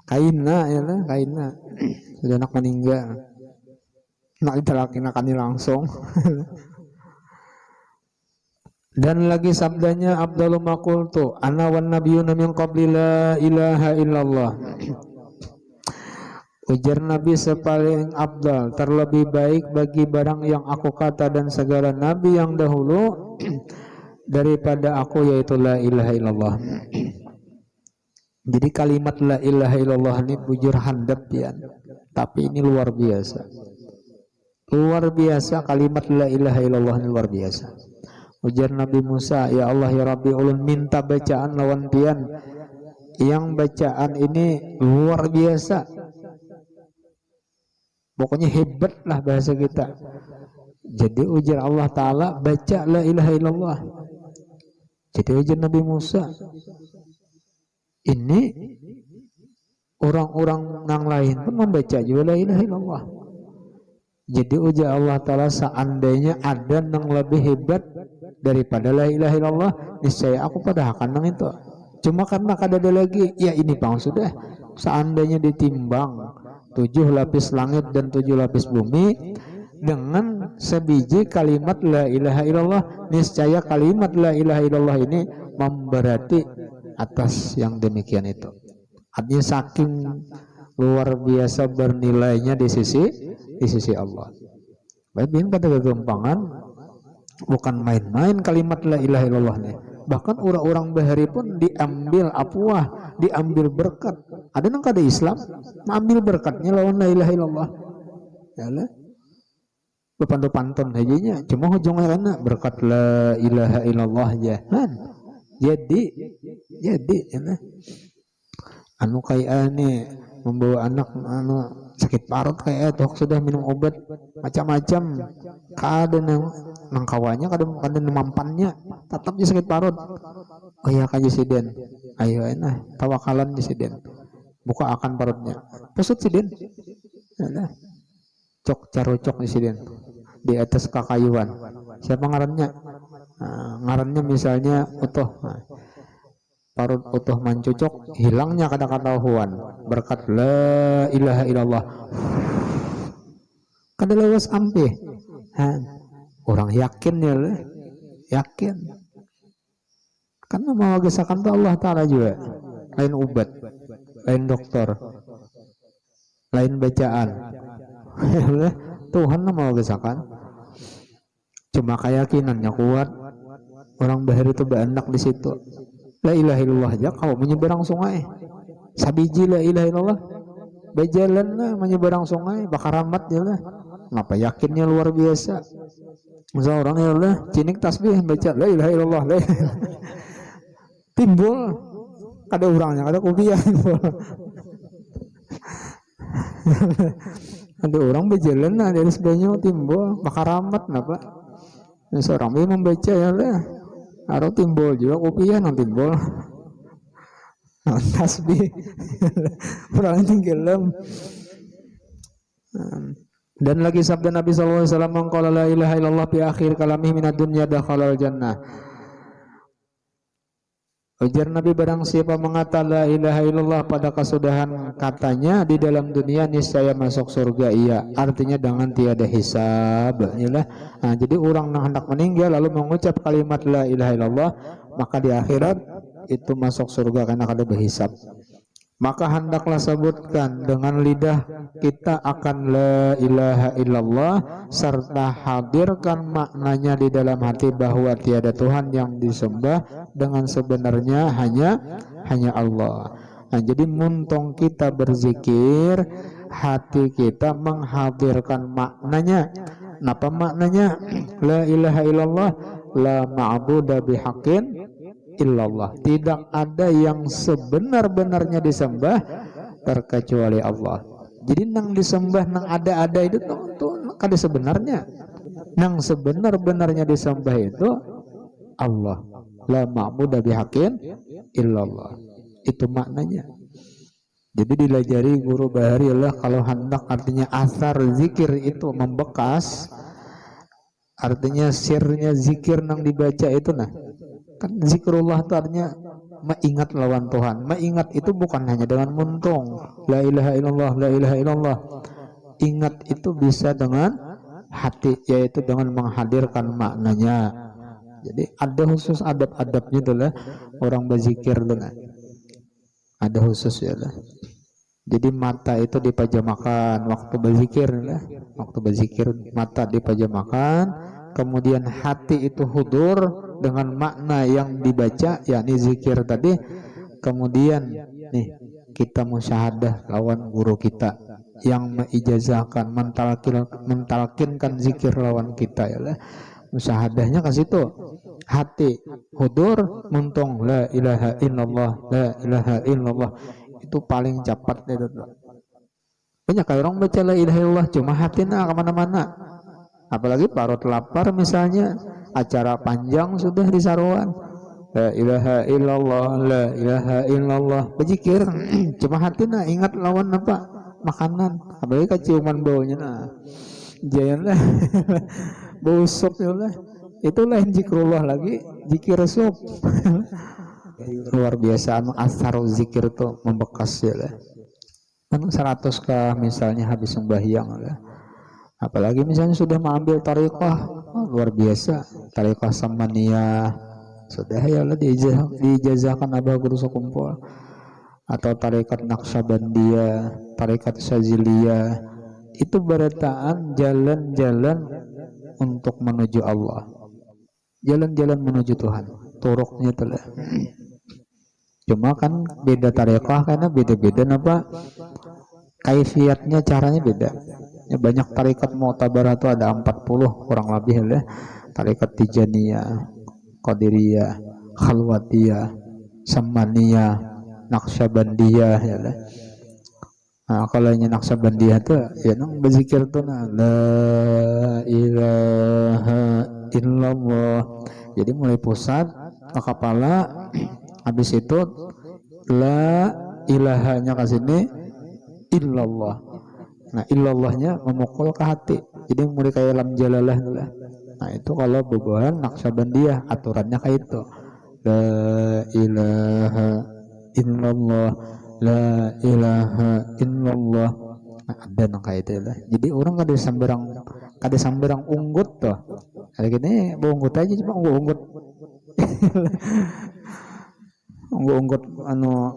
Kaina ya lah, kaina. Sudah nak meninggal. Nak ditalkinakan langsung. Dan lagi sabdanya Abdul Maqultu ana wan nabiyuna min qabli la ilaha illallah. Ujar Nabi sepaling abdal, terlebih baik bagi barang yang aku kata dan segala nabi yang dahulu daripada aku, yaitu la ilaha illallah. Jadi kalimat la ilaha illallah ini bujur handap ya, tapi ini luar biasa. Luar biasa kalimat la ilaha illallah ini luar biasa. Ujar Nabi Musa, ya Allah ya Rabbi ulun minta bacaan lawan pian yang bacaan ini luar biasa. Pokoknya hebat lah bahasa kita. Jadi ujar Allah Ta'ala baca la ilaha illallah. Jadi ujar Nabi Musa, ini orang-orang yang lain pun membaca juga la ilaha illallah. Jadi ujar Allah Ta'ala seandainya ada yang lebih hebat daripada la ilaha illallah, niscaya aku pada akan nang itu. Cuma karena kada ada lagi, ya ini pang sudah. Seandainya ditimbang 7 lapis langit dan 7 lapis bumi dengan sebiji kalimat la ilaha illallah, niscaya kalimat la ilaha illallah ini memberati atas yang demikian itu. Artinya saking luar biasa bernilainya di sisi Allah. Baik, kata kegampangan bukan main-main kalimat la ilaha illallah nih. Bahkan orang-orang bahari pun diambil apuah, diambil berkat. Ada nang kada Islam mengambil berkatnya lawan la ilaha illallah. Yalah. Bepantu-pantun aja, cuma ujungnya karena berkat la ilaha illallah aja. Jadi ya anu kayak nih membawa anak anu sakit parut kayak tuh sudah minum obat macam-macam, kada nang kawanya kada mampannya tetap dia sakit parut. Oh ya kaji siden, ayo enak tawakalan di siden, buka akan parutnya pesut siden, Ya, cok carucok di sini di atas kakayuan. Siapa ngarannya? Nah, ngarannya misalnya utuh. Nah, parut utuh mancucok, hilangnya kata-kata huan berkat la ilaha illallah. Kada lawas ampih. Orang yakin ya lah, yakin. Karena mau gesakan tuh Allah Ta'ala juga. Lain ubat, lain dokter, lain bacaan. Tuhan mau gesakan. Cuma keyakinannya kuat. Orang bahir itu berendak di situ. La ilaha illallah aja kalau menyeberang sungai. Sabiji la ilaha illallah. Berjalan lah menyeberang sungai, bakar ramat ya lah. Kenapa yakinnya luar biasa. Seorang ya Allah, cinik tasbih baca la ilaha illallah. Timbul ada orangnya, ada kubiah. Ada orang berjalan nah dari sebelahnya timbul bakar ramat kenapa? Seorang dia membaca ya lah. Aro timbul juga kubiah non timbul. Tasbih orang tinggalam. Dan lagi sabda Nabi sallallahu alaihi wasallam, "Qala la ilaha illallah fi akhir kalamihi minad dunya dakhalal jannah." Ujar Nabi, barang siapa mengata la ilaha illallah pada kesudahan katanya di dalam dunia niscaya masuk surga. Iya, artinya dengan tiada hisab. Yalah. Nah, jadi orang yang hendak meninggal lalu mengucap kalimat la ilaha illallah, maka di akhirat itu masuk surga karena kada berhisab. Maka hendaklah sebutkan dengan lidah kita akan la ilaha illallah serta hadirkan maknanya di dalam hati bahwa tiada Tuhan yang disembah dengan sebenarnya hanya Allah. Nah, jadi muntong kita berzikir, hati kita menghadirkan maknanya. Apa maknanya? La ilaha illallah, la ma'budu bihaqqin illallah. Tidak ada yang sebenar-benarnya disembah terkecuali Allah. Jadi nang disembah nang ada-ada itu tuh kada sebenarnya. Nang sebenar-benarnya disembah itu Allah. La ma'budu bihaqqin illallah. Itu maknanya. Jadi dilajari guru bahari Allah kalau hendak artinya asar zikir itu membekas, artinya sirnya zikir nang dibaca itu nah. Kan zikrullah itu artinya mengingat lawan Tuhan. Mengingat itu bukan hanya dengan muntung la ilaha illallah, la ilaha illallah. Ingat itu bisa dengan hati, yaitu dengan menghadirkan maknanya. Jadi ada khusus adab-adabnya itu lah orang berzikir dengan. Ada khusus ya lah. Jadi mata itu dipajamakan waktu berzikir lah. Waktu berzikir mata dipajamakan. Kemudian hati itu hudur dengan makna yang dibaca, yakni zikir tadi. Kemudian nih kita musyahadah lawan guru kita yang mengijazahkan, mentalkinkan zikir lawan kita ya lah. Musyahadahnya ke situ. Hati hudur muntung la ilaha illallah, la ilaha illallah. Itu paling cepat itu. Banyak orang baca la ilaha illallah cuma hatinya kemana-mana. Apalagi parut lapar misalnya, acara panjang sudah di saruan la ilaha illallah, la ilaha illallah, berzikir cuma hatinya ingat lawan apa makanan, apalagi keciuman baunya nah jangan lah bau sup lah itu lain zikrullah lagi, zikir sup. Luar biasa asar zikir itu membekas ya lah. Kan 100 kah misalnya habis sembahyang lah. Apalagi misalnya sudah mengambil tariqah, luar biasa, tariqah samaniyah sudah ya Allah diijazahkan abah guru sekumpul, atau tariqat naqsyabandiyah, tariqat syaziliyah, itu berataan jalan-jalan untuk menuju Allah, jalan-jalan menuju Tuhan, turuknya telah. Cuma kan beda tariqah karena beda-beda apa kaifiatnya, caranya beda. Ya, banyak tarikat mu'tabarah itu ada 40 kurang lebih ya. Tarikat Tijaniyah, Qadiriyah, Khalwatiyah, Samaniyah, Naqsyabandiyah ya lah. Nah, kalau yang Naqsyabandiyah itu ya nang berzikir tuh nah la ilaha illallah. Jadi mulai pusat ke kepala, habis itu la ilahanya ke sini illallah. Nah, illallahnya memukul ke hati. Jadi mulai kayak lam jalalah lah. Nah, itu kalau bobohan Naqsabandiyah aturannya kayak itu. La ilaha illallah, la ilaha illallah. Nah, ada nang kayak itu lah. Jadi orang kada samberang unggut tuh. Kayak gini unggut aja cuma unggut. Unggut anu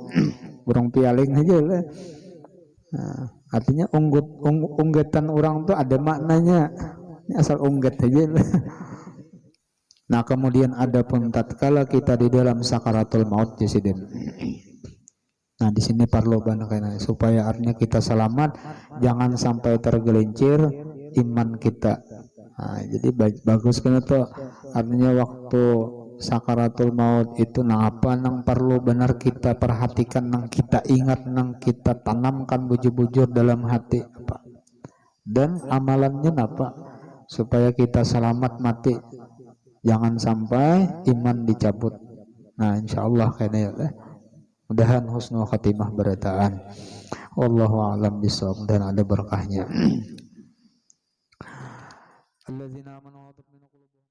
burung pialing aja lah. Nah, artinya unggetan orang tuh ada maknanya. Ini asal ungget aja lah. Nah, kemudian ada pun tatkala kita di dalam sakaratul maut Jesiden. Nah, di sini perlu banget supaya artinya kita selamat, jangan sampai tergelincir iman kita. Nah, jadi bagus kan itu artinya waktu sakaratul maut itu apa nang perlu benar kita perhatikan, nang kita ingat, nang kita tanamkan bujur-bujur dalam hati apa. Dan amalannya apa? Supaya kita selamat mati. Jangan sampai iman dicabut. Nah, insyaallah kayaknya ya. Mudahan husnul khatimah berataan. Wallahu a'lam bishawab dan ada berkahnya. Alladzina amanu wa tatma'innu qulubuhum